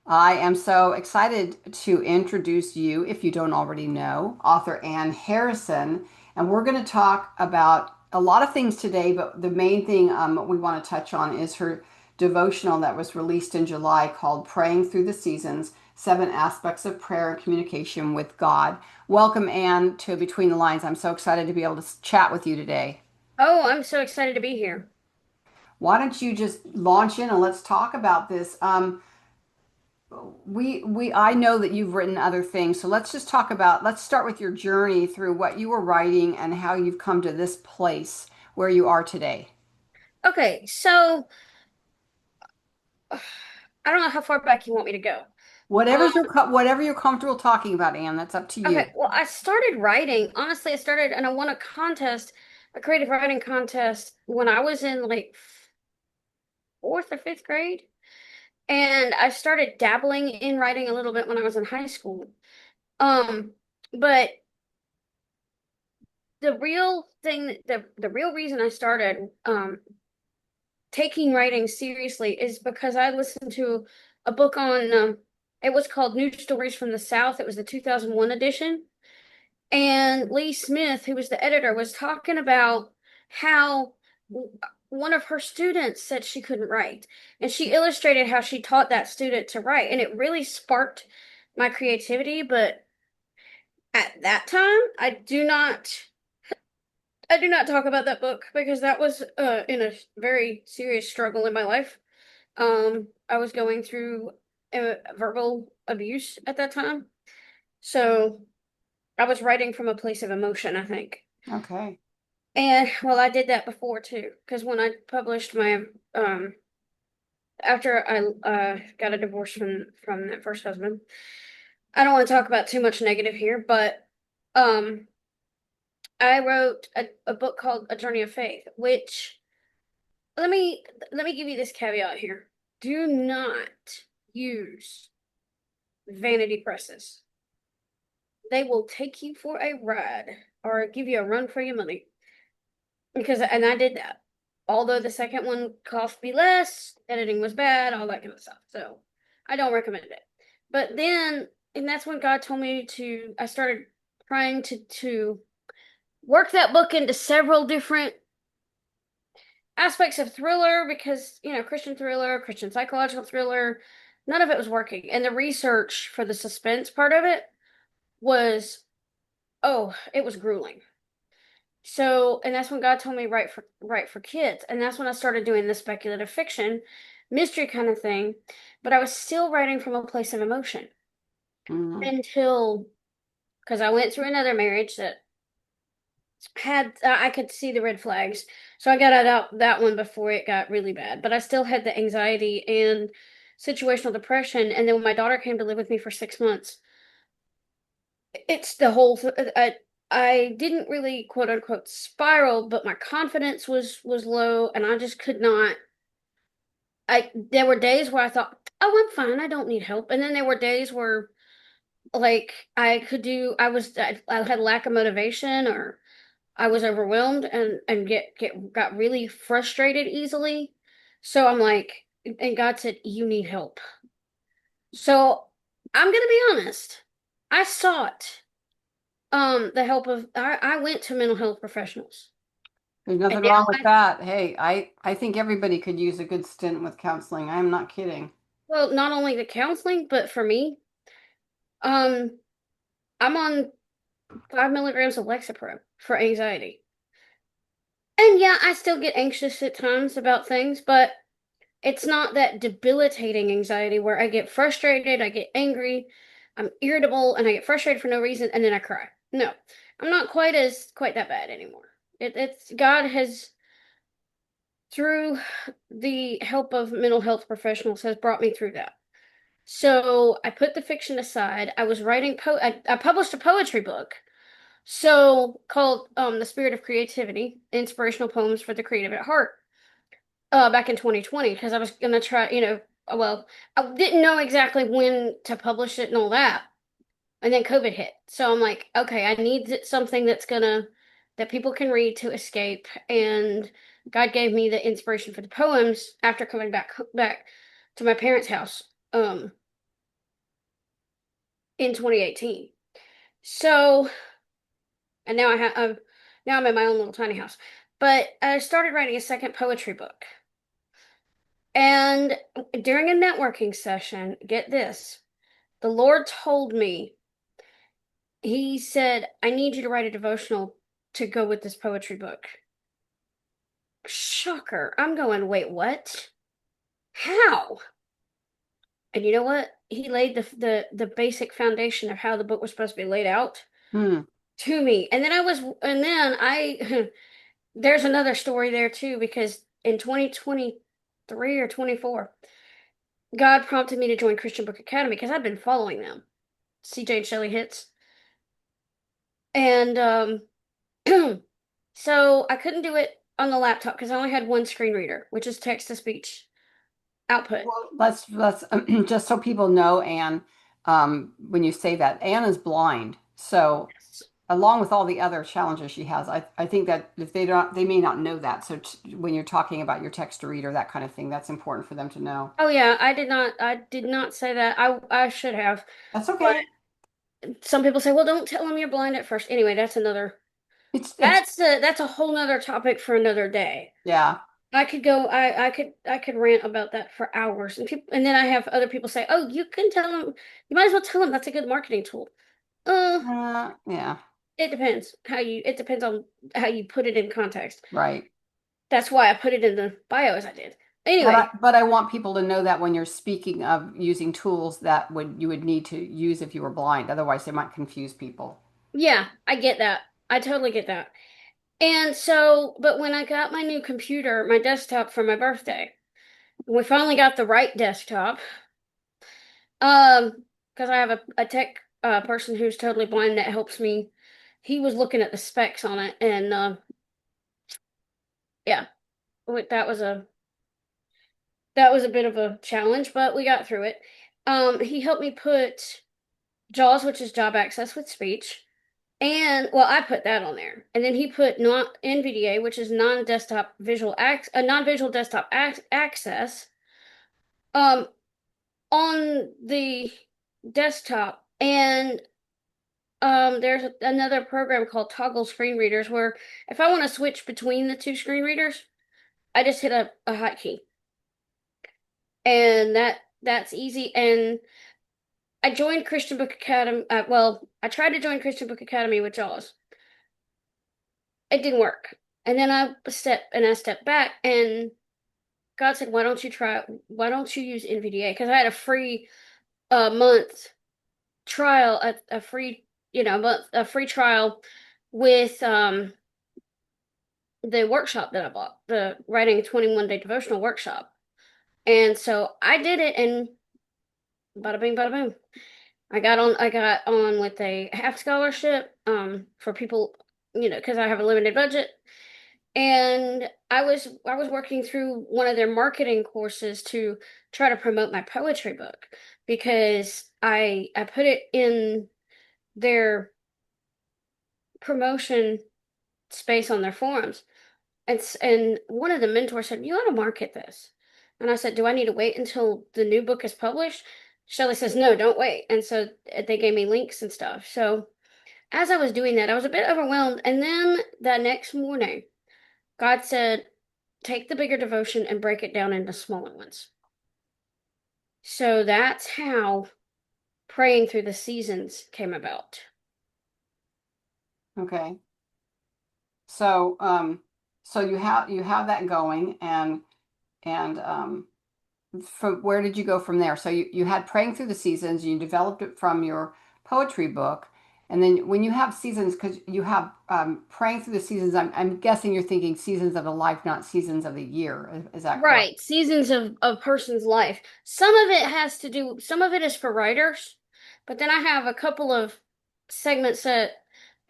I am so excited to introduce you, if you don't already know, author Ann Harrison. And we're going to talk about a lot of things today, but the main thing we want to touch on is her devotional that was released in July called Praying Through the Seasons, Seven Aspects of Prayer and Communication with God. Welcome, Ann, to Between the Lines. I'm so excited to be able to chat with you today. Oh, I'm so excited to be here. Why don't you just launch in and let's talk about this? I know that you've written other things, so let's start with your journey through what you were writing and how you've come to this place where you are today. Okay, so I don't know how far back you want me to go. Um, Whatever you're comfortable talking about, Anne, that's up to you. okay, well, I started writing. Honestly, I started and I won a contest, a creative writing contest when I was in like fourth or fifth grade. And I started dabbling in writing a little bit when I was in high school. Um, but the real thing, the real reason I started taking writing seriously is because I listened to a book on it was called New Stories from the South. It was the 2001 edition. And Lee Smith, who was the editor, was talking about how one of her students said she couldn't write. And she illustrated how she taught that student to write. And it really sparked my creativity. But at that time, I do not talk about that book because that was in a very serious struggle in my life. I was going through verbal abuse at that time. So I was writing from a place of emotion, I think. Okay. And well, I did that before too, because when I published my after I got a divorce from that first husband, I don't want to talk about too much negative here, but um I wrote a book called A Journey of Faith, which let me let me give you this caveat here. Do not use vanity presses. They will take you for a ride or give you a run for your money. And I did that. Although the second one cost me less, editing was bad, all that kind of stuff. So I don't recommend it. But then, and that's when God told me I started trying to work that book into several different aspects of thriller because, Christian thriller, Christian psychological thriller, none of it was working. And the research for the suspense part of it was, oh, it was grueling. So, and that's when God told me write for kids. And that's when I started doing the speculative fiction, mystery kind of thing. But I was still writing from a place of emotion Mhm. until because I went through another marriage that had I could see the red flags. So I got out that one before it got really bad. But I still had the anxiety and situational depression. And then when my daughter came to live with me for 6 months, it's the whole I didn't really quote unquote spiral, but my confidence was low and I just could not. I There were days where I thought, "Oh, I'm fine. I don't need help." And then there were days where like I had lack of motivation or I was overwhelmed and got really frustrated easily. So I'm like, and God said, "You need help." So I'm gonna be honest. I sought the help of I went to mental health professionals. There's And nothing now wrong with that. Hey, I think everybody could use a good stint with counseling. I'm not kidding. well, not only the counseling, but for me, um, I'm on 5 milligrams of Lexapro for anxiety. And yeah, I still get anxious at times about things, but it's not that debilitating anxiety where I get frustrated, I get angry, I'm irritable, and I get frustrated for no reason, and then I cry. No, I'm not quite that bad anymore. It's God has through the help of mental health professionals has brought me through that. So I put the fiction aside. I was writing I published a poetry book. So called The Spirit of Creativity, Inspirational Poems for the Creative at Heart, back in 2020, because I was gonna try, well, I didn't know exactly when to publish it and all that. And then COVID hit. So I'm like, okay, I need something that people can read to escape. And God gave me the inspiration for the poems after coming back to my parents' house. in 2018. So, and now now I'm in my own little tiny house. But I started writing a second poetry book. And during a networking session, get this, the Lord told me, He said, I need you to write a devotional to go with this poetry book. Shocker. I'm going, wait, what? How? And you know what? He laid the basic foundation of how the book was supposed to be laid out Hmm. to me. And then I, there's another story there too, because in 2023 or 24, God prompted me to join Christian Book Academy because I've been following them, CJ and Shelley Hits. And so I couldn't do it on the laptop because I only had one screen reader, which is text to speech output. Well, let's just so people know, Anne, when you say that, Anne is blind. So along with all the other challenges she has, I think that if they don't, they may not know that. So when you're talking about your text to reader, that kind of thing, that's important for them to know. Oh yeah, I did not say that. I should have. That's okay. But some people say, well, don't tell them you're blind at first. Anyway, It's that's a whole nother topic for another day. yeah. I could rant about that for hours. And then I have other people say, "Oh, you can tell them. You might as well tell them that's a good marketing tool." Uh, Yeah, it depends on how you put it in context. right. That's why I put it in the bio as I did. But Anyway, I want people to know that when you're speaking of using tools that would you would need to use if you were blind. Otherwise, they might confuse people. yeah, I get that. I totally get that. And so, but when I got my new computer, my desktop for my birthday, we finally got the right desktop. Because I have a tech person who's totally blind that helps me. He was looking at the specs on it, and yeah, that was a bit of a challenge, but we got through it. He helped me put JAWS, which is job access with speech, and well, I put that on there, and then he put not NVDA, which is non-visual desktop access, um, on the desktop, and there's another program called Toggle Screen Readers where if I want to switch between the two screen readers, I just hit a hotkey, and that's easy. And I joined Christian Book Academy. Well, I tried to join Christian Book Academy with JAWS. It didn't work. And then I stepped back, and God said, "Why don't you try? Why don't you use NVDA?" Because I had a free month trial, a free month a free trial with the workshop that I bought, the writing a 21-day devotional workshop. And so I did it, and bada bing bada boom. I got on with a half scholarship for people, because I have a limited budget. And I was working through one of their marketing courses to try to promote my poetry book because I put it in their promotion space on their forums. And one of the mentors said, "You ought to market this." And I said, "Do I need to wait until the new book is published?" Shelley says, "No, don't wait." And so they gave me links and stuff. So as I was doing that, I was a bit overwhelmed. And then that next morning, God said, "Take the bigger devotion and break it down into smaller ones." So that's how praying through the seasons came about. Okay. So so you have that going and from where did you go from there? So you had praying through the seasons, you developed it from your poetry book. And then when you have seasons, because you have praying through the seasons, I'm guessing you're thinking seasons of the life, not seasons of the year. Is that correct? Right, seasons of a person's life. Some of it is for writers, but then I have a couple of segments that,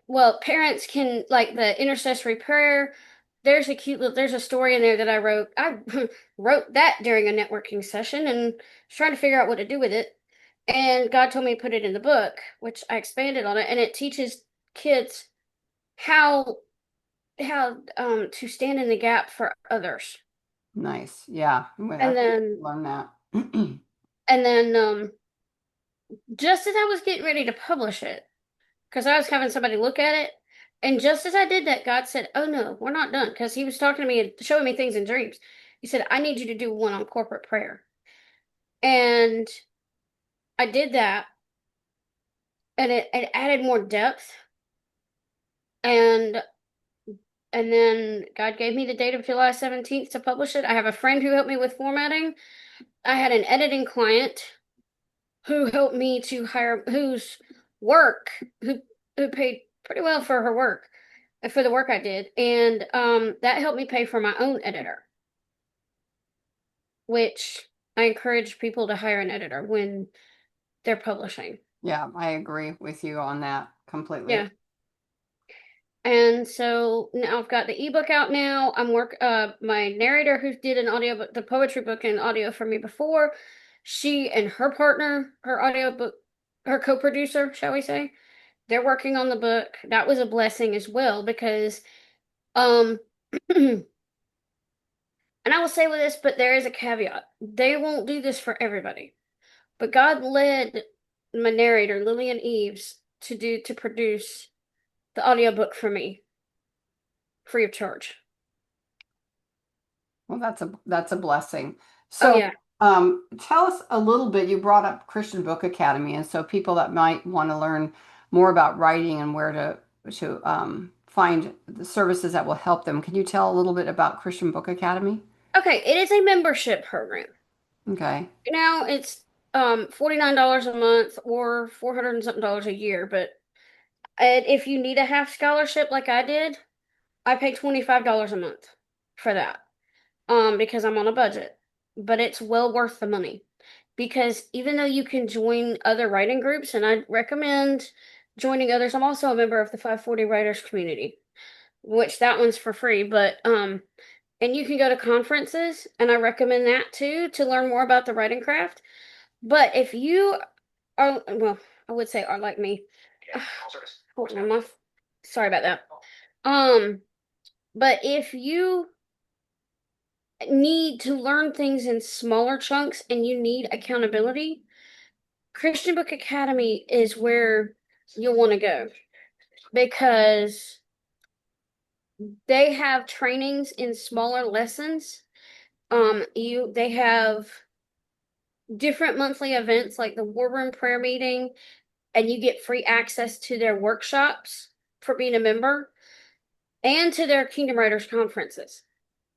well, parents can, like the intercessory prayer. There's a story in there that I wrote. I wrote that during a networking session and was trying to figure out what to do with it. And God told me to put it in the book, which I expanded on it, and it teaches kids how to stand in the gap for others. Nice. Yeah. Well, And that's then learn that. and then just as I was getting ready to publish it, because I was having somebody look at it, and just as I did that, God said, "Oh no, we're not done," because He was talking to me and showing me things in dreams. He said, "I need you to do one on corporate prayer," and I did that, and it added more depth, and then God gave me the date of July 17th to publish it. I have a friend who helped me with formatting. I had an editing client who helped me to hire whose work who paid pretty well for her work for the work I did, and that helped me pay for my own editor, which I encourage people to hire an editor when they're publishing. Yeah, I agree with you on that completely. Yeah. And so now I've got the ebook out now. My narrator who did an audio book, the poetry book and audio for me before, she and her partner, her audiobook, her co-producer, shall we say, they're working on the book. That was a blessing as well because um and I will say with this, but there is a caveat. They won't do this for everybody. But God led my narrator, Lillian Eves, to produce the audiobook for me free of charge. Well, that's a blessing. Oh So, yeah. tell us a little bit. You brought up Christian Book Academy, and so people that might want to learn more about writing and where to find the services that will help them. Can you tell a little bit about Christian Book Academy? Okay, it is a membership program. Okay. Now it's $49 a month or 400 and something dollars a year, but if you need a half scholarship like I did, I pay $25 a month for that. Because I'm on a budget. But it's well worth the money. Because even though you can join other writing groups, and I recommend joining others, I'm also a member of the 540 Writers Community, which that one's for free, but and you can go to conferences, and I recommend that too to learn more about the writing craft. But if you are, well, I would say are like me. Hold on, sorry about that. Um, but if you need to learn things in smaller chunks and you need accountability, Christian Book Academy is where you'll want to go because they have trainings in smaller lessons. They have different monthly events like the War Room Prayer Meeting, and you get free access to their workshops for being a member and to their Kingdom Writers conferences.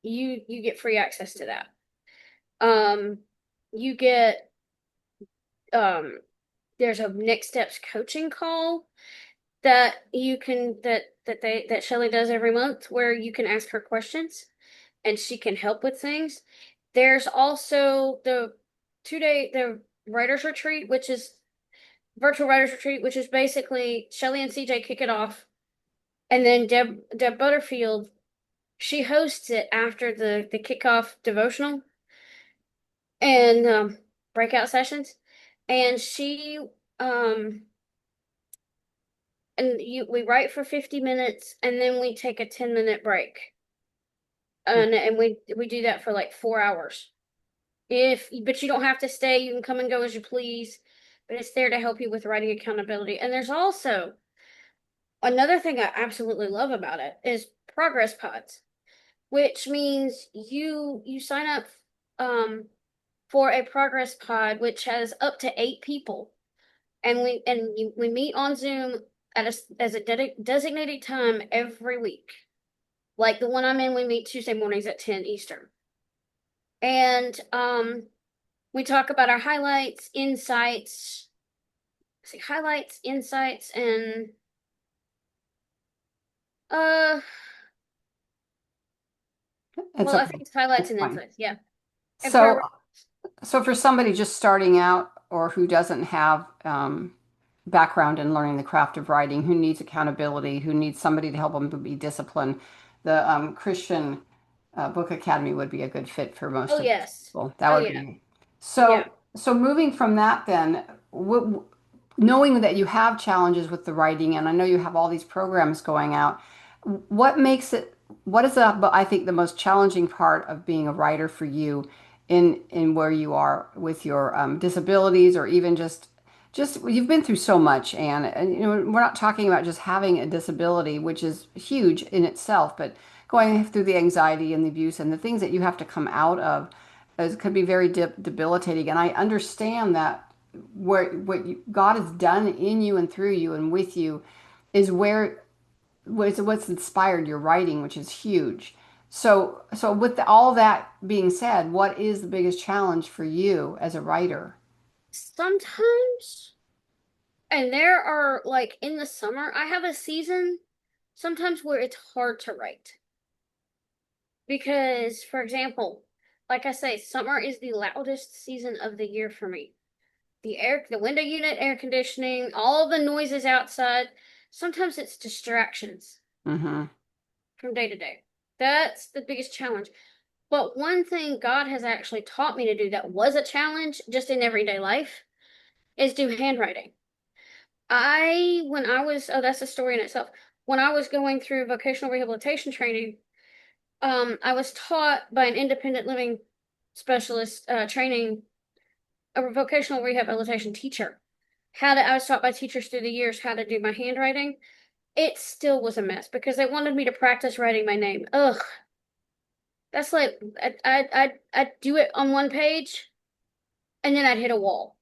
You get free access to that. Um, you get um there's a next steps coaching call that you can that Shelly does every month where you can ask her questions and she can help with things. There's also the 2 day the writers retreat, which is virtual writers retreat, which is basically Shelly and CJ kick it off, and then Deb Butterfield she hosts it after the kickoff devotional and breakout sessions, and she um and you we write for 50 minutes and then we take a 10-minute break. And we do that for like 4 hours. If but you don't have to stay, you can come and go as you please, but it's there to help you with writing accountability. And there's also another thing I absolutely love about it is progress pods, which means you sign up um for a progress pod which has up to 8 people, and we meet on Zoom at as a designated time every week. Like the one I'm in, we meet Tuesday mornings at 10 Eastern. And we talk about our highlights, insights, see highlights, insights, and uh It's well, I okay. think it's highlights That's and fine. insights, yeah. And So, prayer. so for somebody just starting out or who doesn't have background in learning the craft of writing, who needs accountability, who needs somebody to help them to be disciplined, the Christian Book Academy would be a good fit for most Oh of those yes. people. That Oh would yeah. be Yeah. so moving from that then, knowing that you have challenges with the writing, and I know you have all these programs going out, what makes it, what is I think the most challenging part of being a writer for you in where you are with your disabilities or even just you've been through so much, Anne, and we're not talking about just having a disability, which is huge in itself, but going through the anxiety and the abuse and the things that you have to come out of could be very debilitating. And I understand that God has done in you and through you and with you is what's inspired your writing, which is huge. So with all that being said, what is the biggest challenge for you as a writer? Sometimes, and there are like in the summer, I have a season sometimes where it's hard to write. Because, for example, like I say, summer is the loudest season of the year for me. The window unit, air conditioning, all the noises outside. Sometimes it's distractions Mm-hmm. from day to day. That's the biggest challenge. But one thing God has actually taught me to do that was a challenge just in everyday life is do handwriting. When I was, oh, that's a story in itself. When I was going through vocational rehabilitation training, I was taught by an independent living specialist training, a vocational rehabilitation teacher. I was taught by teachers through the years how to do my handwriting. It still was a mess because they wanted me to practice writing my name. Ugh, that's like I'd do it on one page and then I'd hit a wall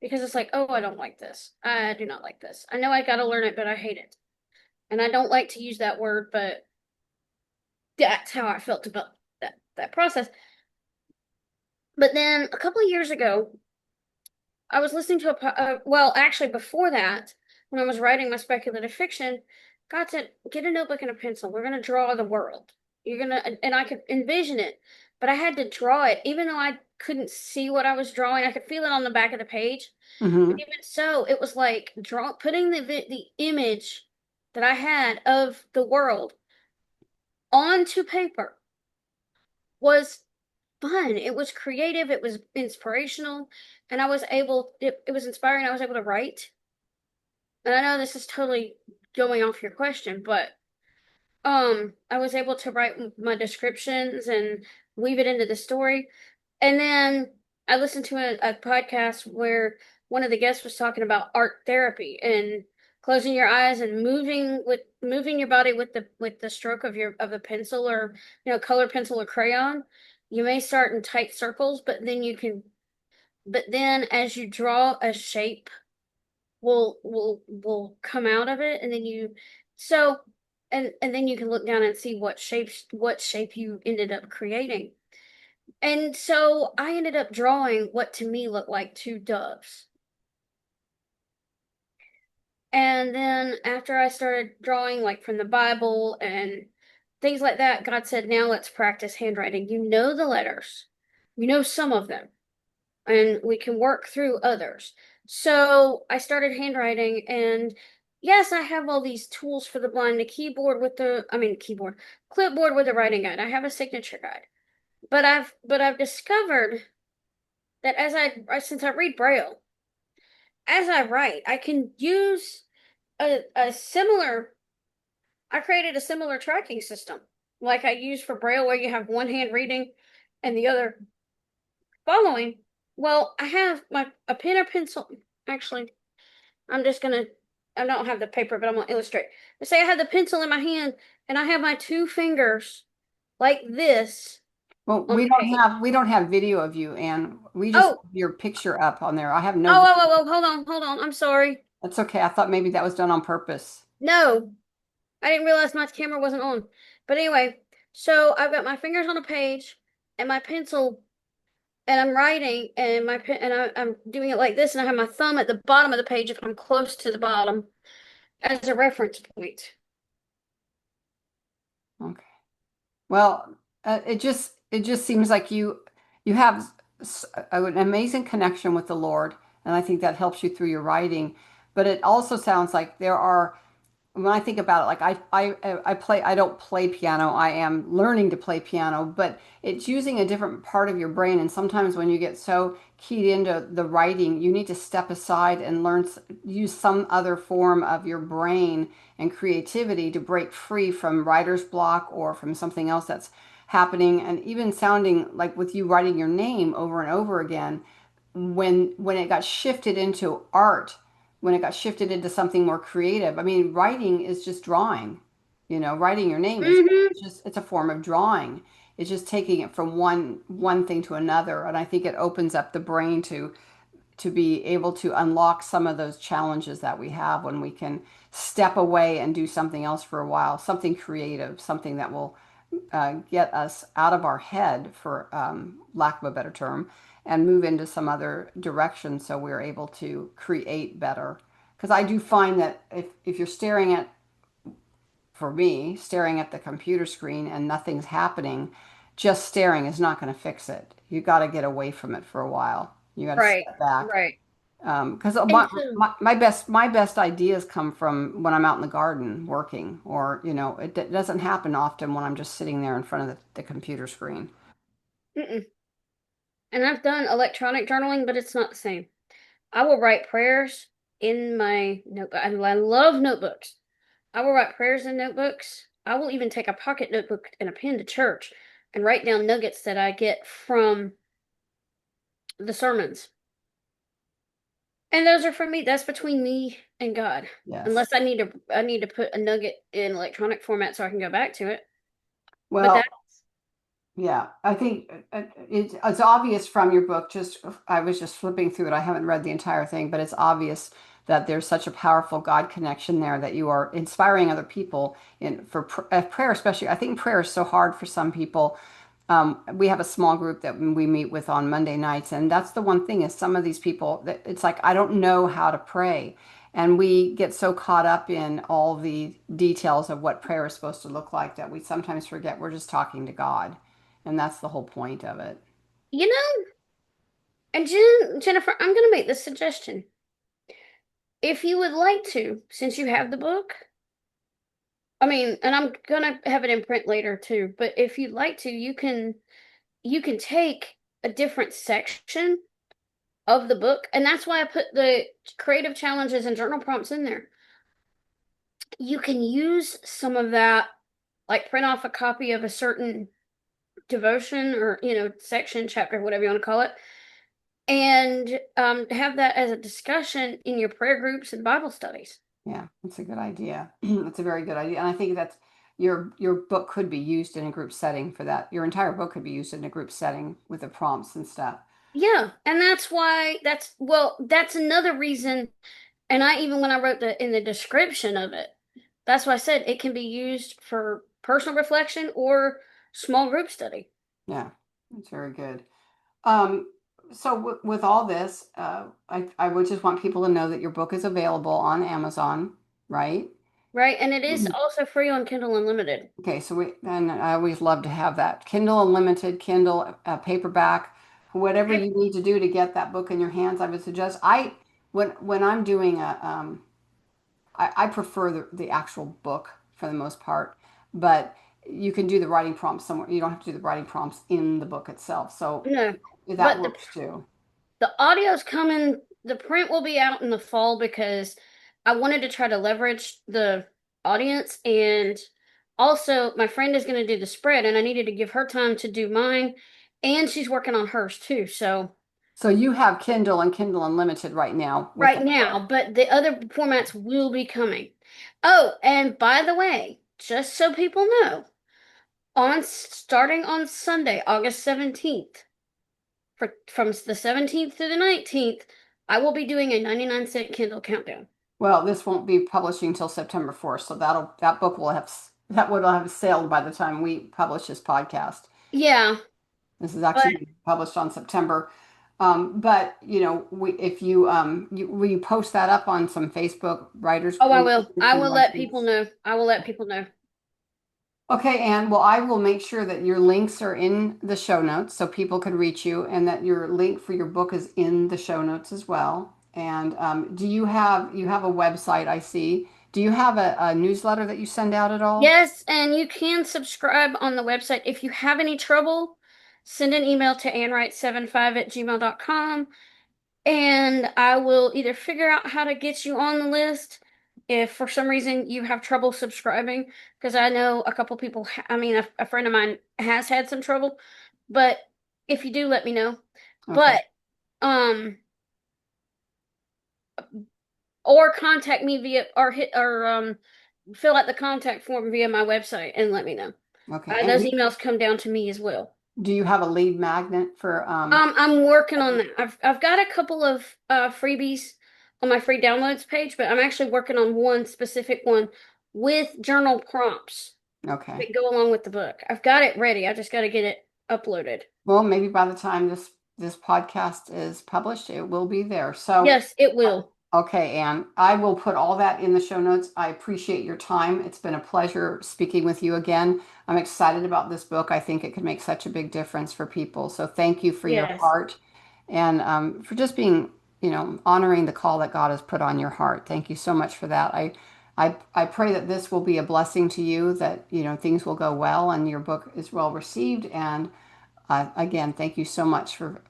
because it's like, oh, I don't like this. I do not like this. I know I got to learn it, but I hate it, and I don't like to use that word, but that's how I felt about that process. But then a couple of years ago, I was listening to well, actually before that, when I was writing my speculative fiction, God said, "Get a notebook and a pencil. We're gonna draw the world. You're gonna," and I could envision it, but I had to draw it, even though I couldn't see what I was drawing. I could feel it on the back of the page. But Mm-hmm. even so, it was like putting the image that I had of the world onto paper was fun. It was creative, it was inspirational, and it was inspiring. I was able to write. And I know this is totally going off your question, but I was able to write my descriptions and weave it into the story. And then I listened to a podcast where one of the guests was talking about art therapy and closing your eyes and moving your body with the stroke of the pencil, or color pencil or crayon. You may start in tight circles, but then as you draw a shape will come out of it, and then so and then you can look down and see what shape you ended up creating. And so I ended up drawing what to me looked like two doves. And then after I started drawing like from the Bible and things like that, God said, "Now let's practice handwriting. You know the letters. You know some of them, and we can work through others." So I started handwriting, and yes, I have all these tools for the blind, clipboard with a writing guide. I have a signature guide. But I've discovered that since I read Braille, as I write, I can use a similar I created a similar tracking system like I use for Braille, where you have one hand reading and the other following. Well, I have a pen or pencil. Actually, I'm just gonna. I don't have the paper, but I'm gonna illustrate. Let's say I have the pencil in my hand and I have my two fingers like this Well, on the page. we don't have video of you, and we just Oh, have your picture up on there. I have no oh, oh, video. oh, oh, hold on. I'm sorry. That's okay. I thought maybe that was done on purpose. No, I didn't realize my camera wasn't on. But anyway, so I've got my fingers on a page and my pencil, and I'm writing, and I'm doing it like this, and I have my thumb at the bottom of the page if I'm close to the bottom as a reference point. Okay. Well, it just seems like you have an amazing connection with the Lord, and I think that helps you through your writing. But it also sounds like there are when I think about it, like I don't play piano. I am learning to play piano, but it's using a different part of your brain. And sometimes when you get so keyed into the writing, you need to step aside and use some other form of your brain and creativity to break free from writer's block or from something else that's happening. And even sounding like with you writing your name over and over again, when it got shifted into art, when it got shifted into something more creative, I mean, writing is just drawing. Writing your name is Hmm. it's just it's a form of drawing. It's just taking it from one thing to another, and I think it opens up the brain to be able to unlock some of those challenges that we have when we can step away and do something else for a while, something creative, something that will get us out of our head, for lack of a better term, and move into some other direction so we're able to create better. Because I do find that if you're staring at, for me, staring at the computer screen and nothing's happening, just staring is not going to fix it. You got to get away from it for a while. You got to Right, step back. right. Because And so, my best ideas come from when I'm out in the garden working, or it doesn't happen often when I'm just sitting there in front of the computer screen. mm-mm. And I've done electronic journaling, but it's not the same. I will write prayers in my notebook. I love notebooks. I will write prayers in notebooks. I will even take a pocket notebook and a pen to church and write down nuggets that I get from the sermons. And those are for me. That's between me and God. Yes. Unless I need to put a nugget in electronic format so I can go back to it. But Well, yeah, I think it's obvious from your book. I was just flipping through it. I haven't read the entire thing, but it's obvious that there's such a powerful God connection there, that you are inspiring other people prayer, especially. I think prayer is so hard for some people. We have a small group that we meet with on Monday nights, and that's the one thing is some of these people that it's like I don't know how to pray, and we get so caught up in all the details of what prayer is supposed to look like that we sometimes forget we're just talking to God. And that's the whole point of it. you know, and Jennifer, I'm going to make this suggestion. If you would like to, since you have the book, I mean, and I'm gonna have it in print later too, but if you'd like to, you can take a different section of the book, and that's why I put the creative challenges and journal prompts in there. You can use some of that, like print off a copy of a certain devotion or section, chapter, whatever you want to call it, and have that as a discussion in your prayer groups and Bible studies. Yeah, that's a good idea. That's a very good idea. And I think that's your book could be used in a group setting for that. Your entire book could be used in a group setting with the prompts and stuff. Yeah, and that's why that's another reason. And I even when I wrote the in the description of it, that's why I said it can be used for personal reflection or small group study. Yeah, that's very good. Um, so with all this, I would just want people to know that your book is available on Amazon, right? Right? And it is also free on Kindle Unlimited. Okay, so and I always love to have that Kindle Unlimited, Kindle paperback, whatever Right. you need to do to get that book in your hands. I would suggest when I'm doing I prefer the actual book for the most part, but you can do the writing prompts somewhere. You don't have to do the writing prompts in the book itself, so No. that But the works too. the audio's coming, the print will be out in the fall because I wanted to try to leverage the audience, and also my friend is going to do the spread and I needed to give her time to do mine, and she's working on hers too. So So you have Kindle and Kindle Unlimited right now with right that book. now, but the other formats will be coming. Oh, and by the way, just so people know, on starting on Sunday, August 17th, from the 17th to the 19th, I will be doing a 99-cent Kindle countdown. Well, this won't be publishing until September 4th, so that book will have sailed by the time we publish this podcast. Yeah, This is but actually being published on September. But if will you post that up on some Facebook writers oh, I group will. I and will like let people this? know. I will let people know. Okay, Anne. Well, I will make sure that your links are in the show notes so people can reach you, and that your link for your book is in the show notes as well. And do you have a website? I see. Do you have a newsletter that you send out at all? Yes, and you can subscribe on the website. If you have any trouble, send an email to annwright75@gmail.com, and I will either figure out how to get you on the list if for some reason you have trouble subscribing, because I know a couple people, I mean, a friend of mine has had some trouble, but if you do, let me know. Okay. But Um, or contact me via or hit or fill out the contact form via my website and let me know. Okay. And Those emails come down to me as well. do you have a lead magnet for I'm working on that. I've got a couple of freebies on my free downloads page, but I'm actually working on one specific one with journal prompts okay. that go along with the book. I've got it ready. I just got to get it uploaded. Well, maybe by the time this podcast is published, it will be there. So, Yes, it will. okay, Anne, I will put all that in the show notes. I appreciate your time. It's been a pleasure speaking with you again. I'm excited about this book. I think it could make such a big difference for people. So, thank you for your Yes. heart and for just being, honoring the call that God has put on your heart. Thank you so much for that. I pray that this will be a blessing to you, that, things will go well and your book is well received. And again, thank you so much for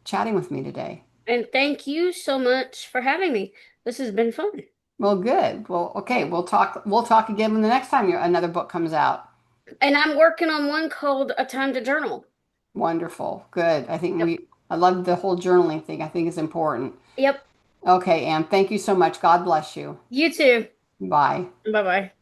chatting with me today. And thank you so much for having me. This has been fun. Well, good. Well, okay, we'll talk again when the next time another book comes out. And I'm working on one called A Time to Journal. Wonderful. Good. I think Yep. I love the whole journaling thing. I think it's important. Yep. Okay, Anne, thank you so much. God bless you. You too. Bye. Bye bye.